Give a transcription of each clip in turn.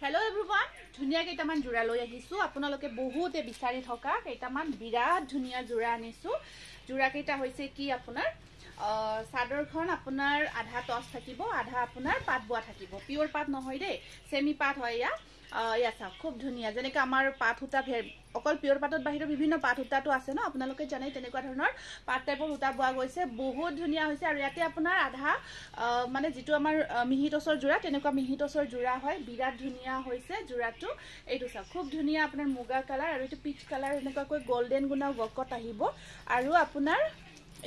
Hello everyone, ধুনিয়া কেইটামান জোৰা লৈ আহিছো আপোনালোকে বহুতে বিচাৰি থকা কেইটামান বিৰাট ধুনিয়া জোৰা আনিছো জোৰা কেইটা হৈছে কি আপোনাৰ সাদৰখন আপোনাৰ আধা টস থাকিব আধা আপোনাৰ পাট বোৱা থাকিব পিওর পাট নহয় দে সেমি পাট হয় ইয়া চাওক খুব ধুনিয়া যেনেকৈ আমাৰ পাট হুতা অকল পিওৰ পাটত বাহিৰে বিভিন্ন পাট হুতাটো আছে ন আপোনালোকে জানে তেনেকুৱা ধৰণৰ পাট টাইপৰ হুতা বোৱা গৈছে বহুত ধুনিয়া হৈছে আৰু ইয়াতে আপোনাৰ আধা মানে যেটো আমাৰ মিহিটছৰ জোৰা তেনেকুৱা মিহিটছৰ জোৰা হয় বিৰাট ধুনিয়া হৈছে জোৰাটো এইটো চাওক খুব ধুনিয়া আপোনাৰ মুগা কালাৰ আৰু এটো পিচ কালাৰ এনেকুৱাকৈ গোল্ডেন গুনা ওয়াৰ্কত আহিব আৰু আপোনাৰ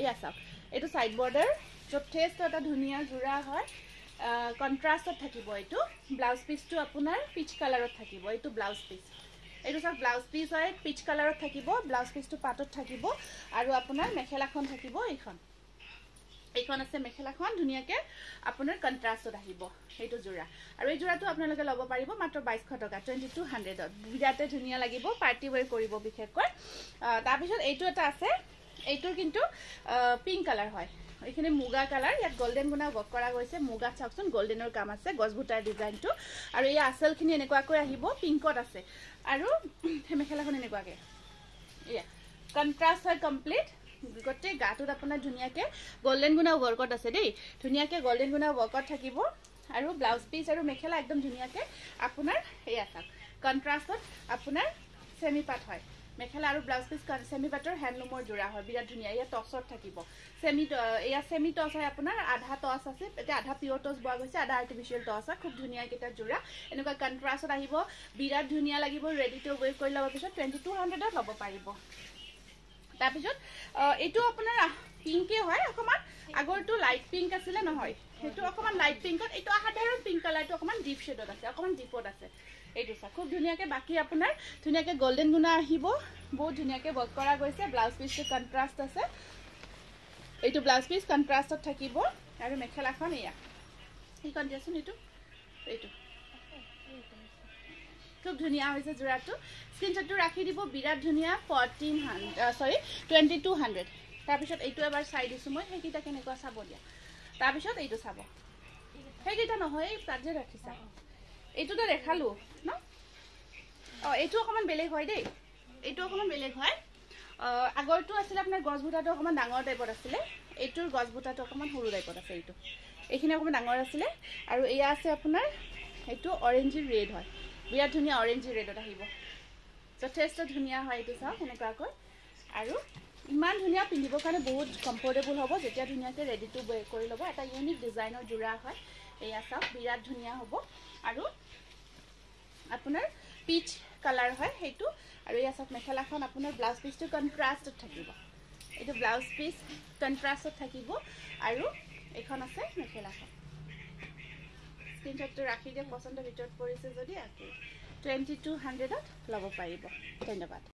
ইয়া চাওক এটো সাইড বৰ্ডাৰ যথেষ্ট এটা ধুনিয়া জোৰা হয় কন্ট্ৰাস্টত থাকিব এটো ব্লাউজ পিসটো আপোনাৰ পিচ কালাৰত থাকিব এটো ব্লাউজ পিস এটো সব ব্লাউজ পিস হয় পিচ কালাৰত থাকিব ব্লাউজ পিসটো পাটত থাকিব আৰু আপোনাৰ মেখেলাখন থাকিব এইখন আছে মেখেলাখন ধুনিয়াকে আপোনাৰ কন্ট্ৰাস্টত আহিব এটো জোৰা আৰু এই জোৰাটো আপোনালোকে ল'ব পাৰিব মাত্ৰ 2200 টকা 2200 ত বিৰাটে ধুনিয়া লাগিব পাৰ্টি ওয়্যাৰ কৰিব বিশেষকৈ তাৰ পিছত এইটো এটা আছে এইটোৰ কিন্তু পিঙ্ক কালাৰ হয় এখানে মুগা কালাৰ ইয়াত গোল্ডেন গুনা ওয়াৰ্ক কৰা গৈছে মুগা চাওকচোন গোল্ডেনৰ কাম আছে গছবুটাৰ ডিজাইনটো আৰু এই আসলখিনি এনেকুৱাকৈ আহিব পিঙ্কত আছে আৰু মেখেলাখন এনেকুৱাকে ইয়া কন্ট্ৰাস্ট হয় কমপ্লিট গতে গাটোত আপোনাৰ ধুনিয়াকে গোল্ডেন গুনা ওয়াৰ্কত আছে দেই ধুনিয়াকে গোল্ডেন গুনা ওয়াৰ্কত থাকিব আৰু ব্লাউজ পিস আৰু মেখেলা একদম ধুনিয়াকে আপোনাৰ এয়া চাওক কন্ট্ৰাস্টত আপোনাৰ সেমি পাট হয় মেখেলা আৰু ব্লাউজ পিস সেমি পাটৰ হ্যান্ডলুমৰ জোৰা হয় বিৰাট ধুনিয়া ইয়া টসত থাকিব সেমি টস হয় আপোনাৰ আধা টস আছে এটা আধা পিওৰ টস বোৱা গৈছে আধা আৰ্টিফিশিয়াল টস আছে খুব ধুনিয়া কেটা জোৰা এনেকুৱা কন্ট্ৰাস্টত আহিব বিৰাট ধুনিয়া লাগিব ৰেডি টু ওয়্যাৰ কৰি লব পিছত 2200 ত ল'ব পাৰিব তাৰ পিছত এটো আপোনাৰ পিঙ্কে হয় অকমান আগৰটো লাইট পিঙ্ক আছিল নহয় হেতু অকমান লাইট পিঙ্কত এটো সাধাৰণ পিঙ্ক কালাৰটো অকমান ডিপ শেডত আছে অকমান ডিপত আছে এইটো সা খুব ধুনিয়াকে বাকি আপোনাৰ ধুনিয়াকে গোল্ডেন গুনা আহিব বহুত ধুনিয়াকে ওয়াৰ্ক কৰা গৈছে ব্লাউজ পিসটো কন্ট্ৰাস্ট আছে এইটো ব্লাউজ পিস কন্ট্ৰাস্টত থাকিব আৰু মেখেলাখন এয়া এইখন দিয়াচোন এইটো খুব ধুনিয়া হৈছে জোৰাটো স্ক্ৰিনশ্বটটো ৰাখি দিব বিৰাট ধুনিয়া 2200 তাৰ পিছত এইটো এবাৰ চাই দিছো মই হেকিটা কেনেকুৱা চাব দিয়া তাৰ পিছত এইটো চাব হেকিটা নহয় তাত যে ৰাখিছা এইটোটা দেখালো ন এইটো অকমান বেলেগ হয় দেই এইটো অকমান বেলেগ হয় আগৰটো আছিল আপোনাৰ গছবুটাটো অকমান ডাঙৰ টাইপৰ আছিল এইটোৰ গছবুটাটো অকমান সৰু টাইপৰ আছে এইটো এইখিনি অকমান ডাঙৰ আছিল আৰু এয়া আছে আপোনাৰ এইটো অৰেঞ্জ ৰেড হয় বিৰাট ধুনিয়া অৰেঞ্জ ৰেডত আহিব যথেষ্ট ধুনিয়া হয় এইটো চাওক এনেকুৱাকৈ আৰু ইমান ধুনিয়া পিন্ধিবৰ কাৰণে বহুত কমফৰ্টেবল হ'ব যেতিয়া ধুনিয়াকে ৰেডি টু ওয়্যাৰ কৰি ল'ব এটা ইউনিক ডিজাইনৰ জোৰা হয় এয়া চাওক বিৰাট ধুনিয়া হ'ব আৰু আপোনাৰ পিচ কালাৰ হয় হেতু আৰু এয়া চাওক মেখেলাখন আপোনাৰ ব্লাউজ পিসটো কন্ট্ৰাস্টত থাকিব এটো ব্লাউজ পিস কন্ট্ৰাস্টত থাকিব আৰু এখন আছে মেখেলাখন স্ক্ৰিনশ্বটটো ৰাখি দিয়ে পছন্দৰ ভিতৰত পৰিছে যদি 2200 ত ল'ব পাৰিব ধন্যবাদ